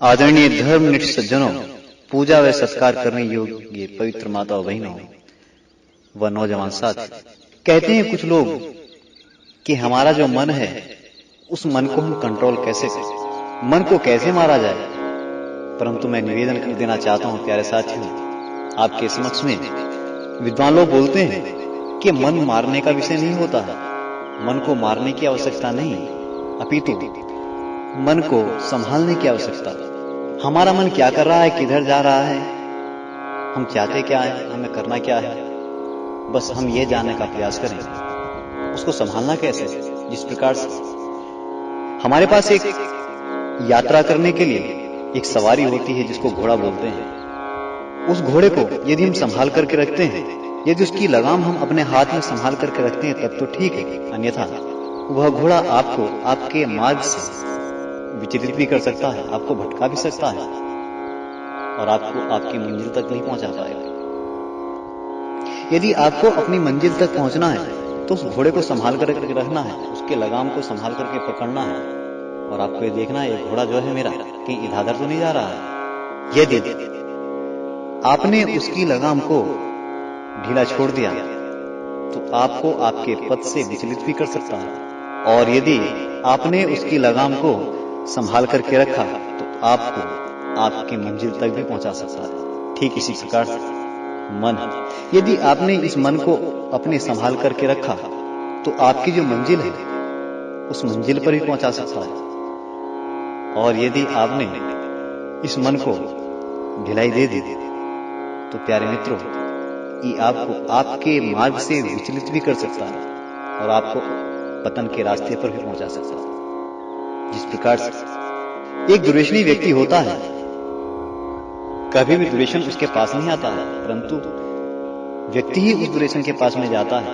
आदरणीय धर्मनिष्ठ सज्जनों, पूजा व सत्कार करने योग्य पवित्र माता और बहनों व नौजवान साथी, कहते हैं कुछ लोग कि हमारा जो मन है उस मन को हम कंट्रोल कैसे करें, मन को कैसे मारा जाए। परंतु मैं निवेदन कर देना चाहता हूं प्यारे साथियों, आपके समक्ष में विद्वान लोग बोलते हैं कि मन मारने का विषय नहीं होता है, मन को मारने की आवश्यकता नहीं, अपितु मन को संभालने की आवश्यकता है। हमारा मन क्या कर रहा है, किधर जा रहा है, हम चाहते क्या है, हमें करना क्या है, बस हम ये जानने का प्रयास करें। उसको संभालना कैसे, जिस प्रकार से हमारे पास एक यात्रा करने के लिए एक सवारी होती है जिसको घोड़ा बोलते हैं। उस घोड़े को यदि हम संभाल करके रखते हैं, यदि उसकी लगाम हम अपने हाथ में संभाल करके रखते हैं तब तो ठीक है, अन्यथा वह घोड़ा आपको आपके मार्ग से विचलित भी कर सकता है, आपको भटका भी सकता है और आपको आपकी मंजिल तक नहीं पहुंचा पाएगा। यदि आपको अपनी मंजिल तक पहुंचना है तो उस घोड़े को संभाल कर रखना है, उसके लगाम को संभाल करके पकड़ना है और आपको ये देखना है ये घोड़ा जो है मेरा कहीं इधर तो नहीं जा रहा है। यदि आपने उसकी लगाम को ढीला छोड़ दिया तो आपको आपके पथ से विचलित भी कर सकता है, और यदि आपने उसकी लगाम को संभाल करके रखा तो आपको आपकी मंजिल तक भी पहुंचा सकता है। ठीक इसी प्रकार से मन, यदि आपने इस मन को अपने संभाल करके रखा तो आपकी जो मंजिल है उस मंजिल पर भी पहुंचा सकता है, और यदि आपने इस मन को ढिलाई दे दी तो प्यारे मित्रों ये आपको आपके मार्ग से विचलित भी कर सकता है और आपको पतन के रास्ते पर भी पहुंचा सकता है। जिस प्रकार से एक दुर्व्यसनी व्यक्ति होता है, कभी भी दुर्व्यसन उसके पास नहीं आता है, परंतु व्यक्ति ही उस दुर्व्यसन के पास में जाता है।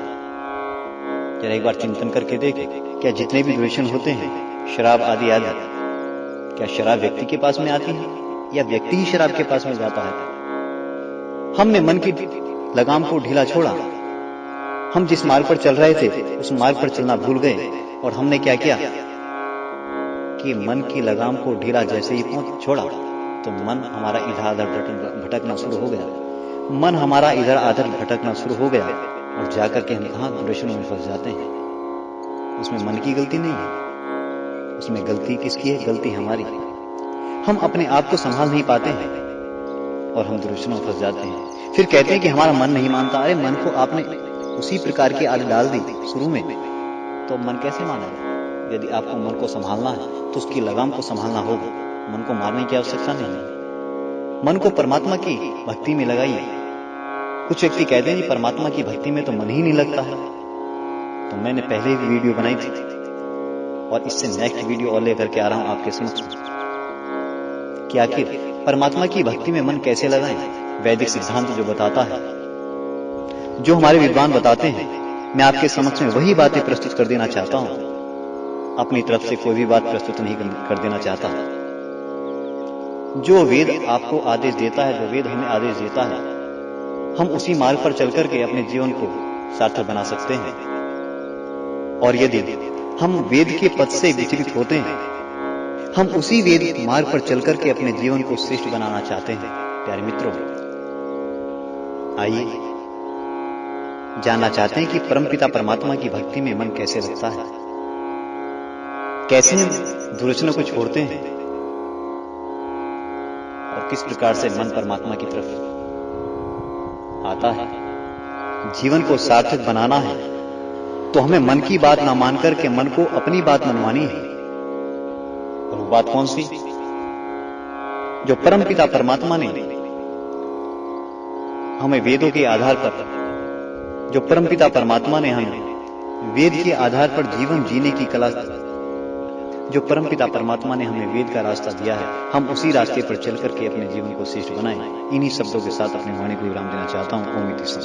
जरा एक बार चिंतन करके देखें, क्या जितने भी दुर्व्यसन होते हैं, शराब आदि आदि, क्या शराब व्यक्ति के पास में आती है या व्यक्ति ही शराब के पास में जाता है? हमने मन की लगाम को ढीला छोड़ा, हम जिस मार्ग पर चल रहे थे उस मार्ग पर चलना भूल गए और हमने क्या किया कि मन की लगाम को ढीला जैसे ही छोड़ा तो मन हमारा इधर उधर भटकना शुरू हो गया, मन हमारा इधर उधर भटकना शुरू हो गया और जाकर के हम कहां दुर्व्यसनों में फंस जाते हैं। उसमें मन की गलती नहीं है, उसमें गलती किसकी है? गलती हमारी। हम अपने आप को संभाल नहीं पाते हैं और हम दुर्व्यसनों में फंस जाते हैं। फिर कहते हैं कि हमारा मन नहीं मानता। अरे मन को आपने उसी प्रकार की आदत डाल दी शुरू में, तो मन कैसे मानेगा? यदि आपको मन को संभालना है तो उसकी लगाम को संभालना होगा, मन को मारने की आवश्यकता नहीं है। मन को परमात्मा की भक्ति में लगाइए। कुछ व्यक्ति कहते हैं जी परमात्मा की भक्ति में तो मन ही नहीं लगता है। तो मैंने पहले भी वीडियो बनाई थी और इससे नेक्स्ट वीडियो और लेकर के आ रहा हूं आपके समक्ष कि आखिर परमात्मा की भक्ति में मन कैसे लगाएं। वैदिक सिद्धांत जो बताता है, जो हमारे विद्वान बताते हैं, मैं आपके समक्ष में वही बातें प्रस्तुत कर देना चाहता हूं। अपनी तरफ से कोई भी बात प्रस्तुत नहीं कर देना चाहता। जो वेद आपको आदेश देता है, जो वेद हमें आदेश देता है, हम उसी मार्ग पर चलकर के अपने जीवन को सार्थक बना सकते हैं। और यदि हम वेद के पथ से विचलित होते हैं, हम उसी वेद मार्ग पर चलकर के अपने जीवन को श्रेष्ठ बनाना चाहते हैं। प्यारे मित्रों, आइए जानना चाहते हैं कि परमपिता परमात्मा की भक्ति में मन कैसे लगता है, कैसे हम दुर्व्यसनों को छोड़ते हैं और किस प्रकार से मन परमात्मा की तरफ आता है। जीवन को सार्थक बनाना है तो हमें मन की बात ना मानकर के मन को अपनी बात मनवानी है। और वो बात कौन सी? जो परमपिता परमात्मा ने हमें वेदों के आधार पर, जो परमपिता परमात्मा ने हमें वेद के आधार पर जीवन जीने की कला, जो परमपिता परमात्मा ने हमें वेद का रास्ता दिया है, हम उसी रास्ते पर चल करके अपने जीवन को श्रेष्ठ बनाएं। इन्हीं शब्दों के साथ अपनी वाणी को विराम देना चाहता हूं। ओम इति सत्।